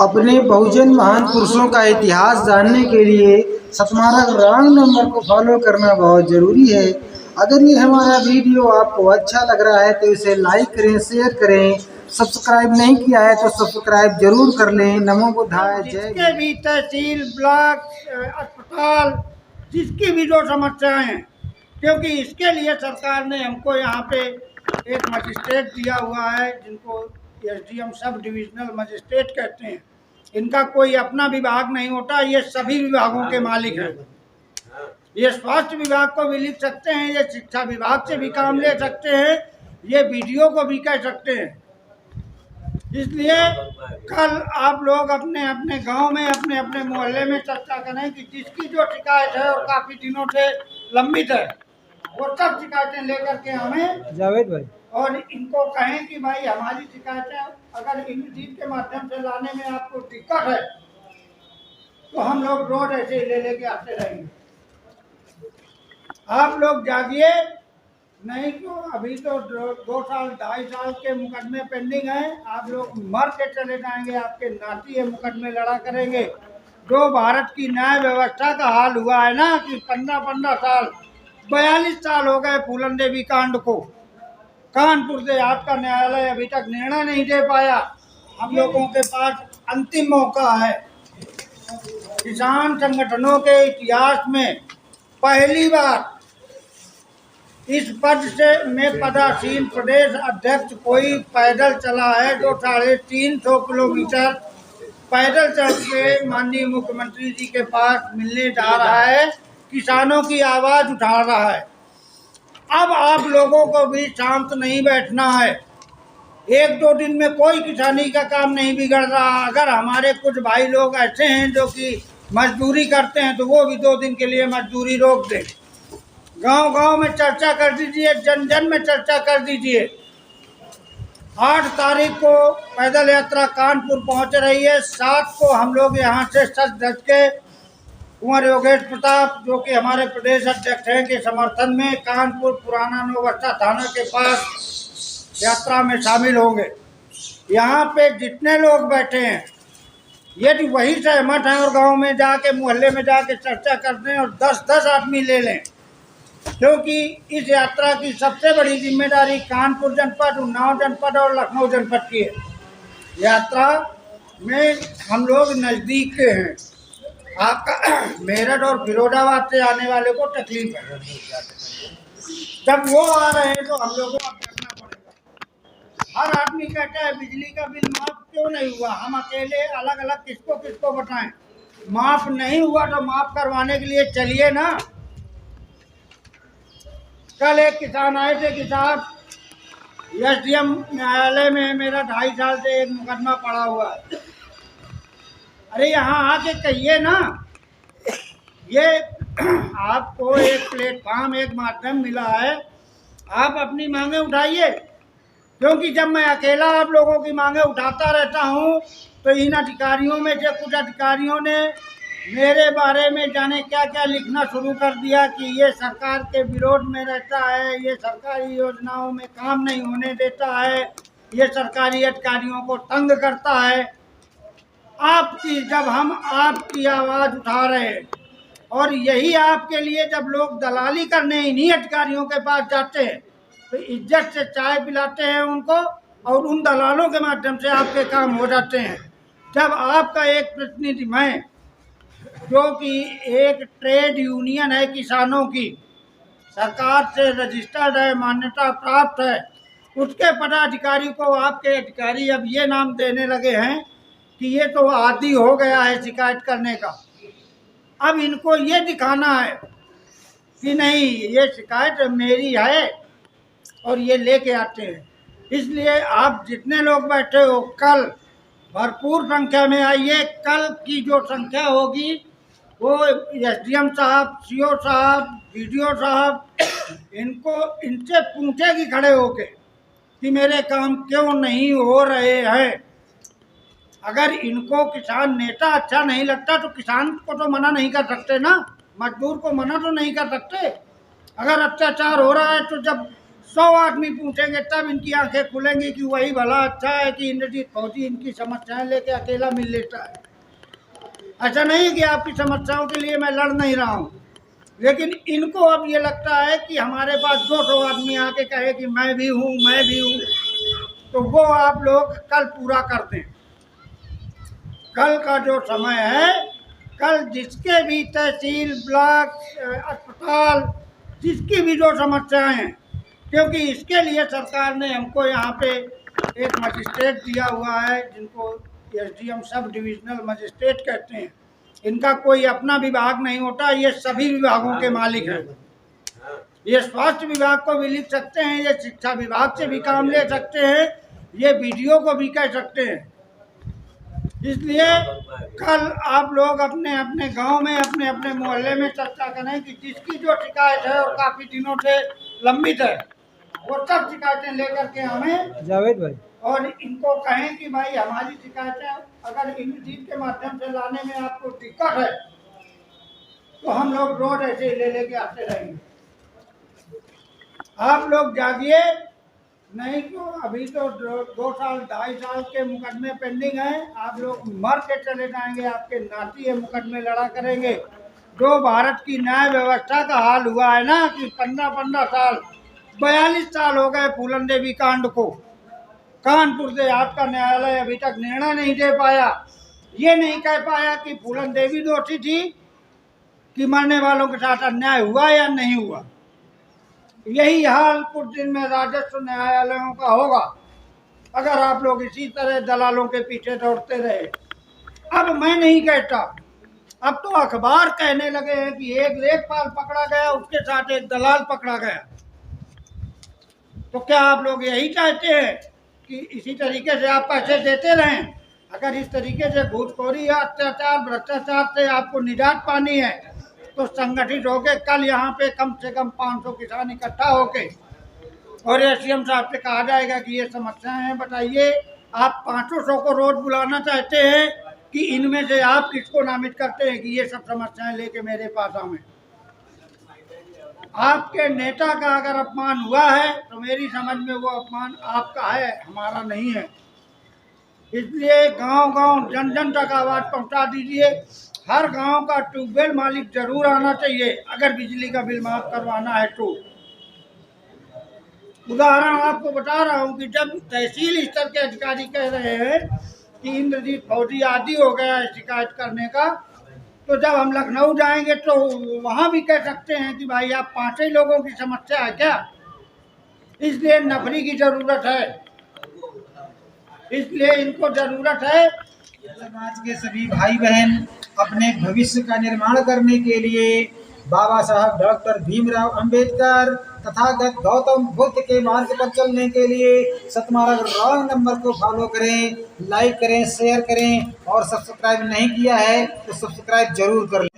अपने बहुजन महान पुरुषों का इतिहास जानने के लिए सतमारा रॉन्ग नंबर को फॉलो करना बहुत ज़रूरी है। अगर ये हमारा वीडियो आपको अच्छा लग रहा है तो इसे लाइक करें, शेयर करें। सब्सक्राइब नहीं किया है तो सब्सक्राइब जरूर कर लें। नमो बुद्धाय। जय जिसके भी तहसील, ब्लॉक, अस्पताल, जिसकी भी जो समस्याएं हैं, क्योंकि इसके लिए सरकार ने हमको यहाँ पे एक मजिस्ट्रेट दिया हुआ है जिनको एसडीएम सब डिविजनल मजिस्ट्रेट कहते हैं। इनका कोई अपना विभाग नहीं होता, ये सभी विभागों के मालिक हैं। ये स्वास्थ्य विभाग को भी लिख सकते हैं, ये शिक्षा विभाग से भी काम ले सकते हैं, ये वीडियो को भी कह सकते हैं। इसलिए कल आप लोग अपने अपने गांव में, अपने अपने मोहल्ले में चर्चा करें कि जिसकी जो शिकायत है और काफी दिनों से लंबित है, वो सब शिकायतें लेकर के हमें जावेद भाई और इनको कहें कि भाई हमारी शिकायतें अगर इन के माध्यम से लाने में आपको दिक्कत है तो हम लोग रोज ऐसे ही ले लेके आते रहेंगे। आप लोग जागिए, नहीं तो अभी तो 2 साल 2.5 साल के मुकदमे पेंडिंग हैं। आप लोग मर के चले जाएंगे, आपके नाती ये मुकदमे लड़ा करेंगे। जो भारत की न्याय व्यवस्था का हाल हुआ है ना कि 15-15 साल, 42 साल हो गए फूलन देवी कांड को। कानपुर से आपका न्यायालय अभी तक निर्णय नहीं दे पाया। हम लोगों के पास अंतिम मौका है। किसान संगठनों के इतिहास में पहली बार इस पद से में पदासीन प्रदेश अध्यक्ष कोई पैदल चला है जो 350 किलोमीटर पैदल चल के माननीय मुख्यमंत्री जी के पास मिलने जा रहा है, किसानों की आवाज उठा रहा है। अब आप लोगों को भी शांत नहीं बैठना है। 1-2 दिन में कोई किसानी का काम नहीं बिगड़ रहा। अगर हमारे कुछ भाई लोग ऐसे हैं जो कि मजदूरी करते हैं तो वो भी 2 दिन के लिए मजदूरी रोक दें। गांव-गांव में चर्चा कर दीजिए, जन-जन में चर्चा कर दीजिए। 8 तारीख को पैदल यात्रा कानपुर पहुंच रही है। 7 को हम लोग यहाँ से सज धज के कुंवर योगेश प्रताप जो कि हमारे प्रदेश अध्यक्ष हैं के समर्थन में कानपुर पुराना नौबस्ता थाना के पास यात्रा में शामिल होंगे। यहाँ पे जितने लोग बैठे हैं यदि वही सहमत हैं और गांव में जाके मोहल्ले में जाके चर्चा कर दें और 10-10 आदमी ले लें, क्योंकि इस यात्रा की सबसे बड़ी जिम्मेदारी कानपुर जनपद, उन्नाव जनपद और लखनऊ जनपद की है। यात्रा में हम लोग नज़दीक के हैं। आपका मेरठ और फिरोजाबाद से आने वाले को तकलीफ है। जब वो आ रहे हैं तो हम लोगों को अब करना पड़ेगा। हर आदमी कहता है बिजली का बिल माफ क्यों नहीं हुआ, हम अकेले अलग अलग किसको किसको बताएं। माफ नहीं हुआ तो माफ करवाने के लिए चलिए ना। कल एक किसान आए थे कि साहब एसडीएम न्यायालय में मेरा 2.5 साल से एक मुकदमा पड़ा हुआ है। अरे यहाँ आके कहिए ना, ये आपको एक प्लेटफॉर्म, एक माध्यम मिला है, आप अपनी मांगे उठाइए। क्योंकि जब मैं अकेला आप लोगों की मांगे उठाता रहता हूँ तो इन अधिकारियों में से कुछ अधिकारियों ने मेरे बारे में जाने क्या क्या लिखना शुरू कर दिया कि ये सरकार के विरोध में रहता है, ये सरकारी योजनाओं में काम नहीं होने देता है, ये सरकारी अधिकारियों को तंग करता है। जब हम आपकी आवाज़ उठा रहे हैं और यही आपके लिए जब लोग दलाली करने इन्हीं अधिकारियों के पास जाते हैं तो इज्जत से चाय पिलाते हैं उनको और उन दलालों के माध्यम से आपके काम हो जाते हैं। जब आपका एक प्रतिनिधि, मैं जो कि एक ट्रेड यूनियन है किसानों की, सरकार से रजिस्टर्ड है, मान्यता प्राप्त है, उसके पदाधिकारी को आपके अधिकारी अब ये नाम देने लगे हैं कि ये तो आदी हो गया है शिकायत करने का। अब इनको ये दिखाना है कि नहीं, ये शिकायत मेरी है और ये लेके आते हैं। इसलिए आप जितने लोग बैठे हो कल भरपूर संख्या में आइए। कल की जो संख्या होगी वो एसडीएम साहब, सीओ साहब, बीडीओ साहब, इनसे पूछेगी खड़े होके कि मेरे काम क्यों नहीं हो रहे हैं। अगर इनको किसान नेता अच्छा नहीं लगता तो किसान को तो मना नहीं कर सकते ना, मजदूर को मना तो नहीं कर सकते। अगर अत्याचार हो रहा है तो जब 100 आदमी पूछेंगे तब इनकी आंखें खुलेंगी कि वही भला अच्छा है कि इंद्रजीत फौजी इनकी समस्याएं लेके अकेला मिल लेता है। ऐसा नहीं कि आपकी समस्याओं के लिए मैं लड़ नहीं रहा हूँ, लेकिन इनको अब ये लगता है कि हमारे पास 200 आदमी आके कहे कि मैं भी हूँ, तो वो आप लोग कल पूरा कर दें। कल का जो समय है, कल जिसके भी तहसील, ब्लॉक, अस्पताल, जिसकी भी जो समस्याएं हैं, क्योंकि इसके लिए सरकार ने हमको यहाँ पे एक मजिस्ट्रेट दिया हुआ है जिनको एसडीएम सब डिविजनल मजिस्ट्रेट कहते हैं। इनका कोई अपना विभाग नहीं होता, ये सभी विभागों के मालिक हैं। ये स्वास्थ्य विभाग को भी लिख सकते हैं, ये शिक्षा विभाग से भी काम ले सकते हैं, ये बीडीओ को भी कह सकते हैं। इसलिए कल आप लोग अपने अपने गांव में, अपने अपने मोहल्ले में चर्चा करें कि जिसकी जो शिकायत है और काफ़ी दिनों से लंबित है, वो सब शिकायतें लेकर के हमें जावेद भाई और इनको कहें कि भाई हमारी शिकायतें अगर इंद्रजीत के माध्यम से लाने में आपको दिक्कत है तो हम लोग रोज ऐसे ही ले लेके आते रहेंगे। आप लोग जागिए, नहीं तो अभी तो 2 साल 2.5 साल के मुकदमे पेंडिंग हैं। आप लोग मर के चले जाएंगे, आपके नाती ये मुकदमे लड़ा करेंगे। जो भारत की न्याय व्यवस्था का हाल हुआ है ना कि 15-15 साल, 42 साल हो गए फूलन देवी कांड को। कानपुर से आपका न्यायालय अभी तक निर्णय नहीं दे पाया, ये नहीं कह पाया कि फूलन देवी दोषी थी कि मरने वालों के साथ अन्याय हुआ या नहीं हुआ। यही हाल कुछ दिन में राजस्व न्यायालयों का होगा अगर आप लोग इसी तरह दलालों के पीछे दौड़ते रहे। अब मैं नहीं कहता, अब तो अखबार कहने लगे हैं कि एक लेखपाल पकड़ा गया, उसके साथ एक दलाल पकड़ा गया। तो क्या आप लोग यही चाहते हैं कि इसी तरीके से आप पैसे देते रहें? अगर इस तरीके से घूसखोरी या अत्याचार, भ्रष्टाचार से आपको निजात पानी है तो संगठित होके कल यहाँ पे कम से कम 500 किसान इकट्ठा होके और एसडीएम साहब से कहा जाएगा कि ये समस्याएं हैं, बताइए आप 500 को रोज बुलाना चाहते हैं कि इनमें से आप किसको नामित करते हैं कि ये सब समस्याएं लेके मेरे पास आवे। आपके नेता का अगर अपमान हुआ है तो मेरी समझ में वो अपमान आपका है, हमारा नहीं है। इसलिए गांव-गांव, जन-जन तक आवाज़ पहुंचा दीजिए। हर गांव का ट्यूबवेल मालिक जरूर आना चाहिए अगर बिजली का बिल माफ करवाना है तो। उदाहरण आपको बता रहा हूं कि जब तहसील स्तर के अधिकारी कह रहे हैं कि इंद्रजीत फौजी आदी हो गया है शिकायत करने का, तो जब हम लखनऊ जाएंगे तो वहाँ भी कह सकते हैं कि भाई आप 5 ही लोगों की समस्या है क्या? इसलिए नफरी की जरूरत है, इसलिए इनको जरूरत है। समाज के सभी भाई बहन अपने भविष्य का निर्माण करने के लिए बाबा साहब डॉक्टर भीमराव अंबेडकर तथागत गौतम बुद्ध के मार्ग पर चलने के लिए सतमार्ग रॉन्ग नंबर को फॉलो करें, लाइक करें, शेयर करें और सब्सक्राइब नहीं किया है तो सब्सक्राइब जरूर कर लें।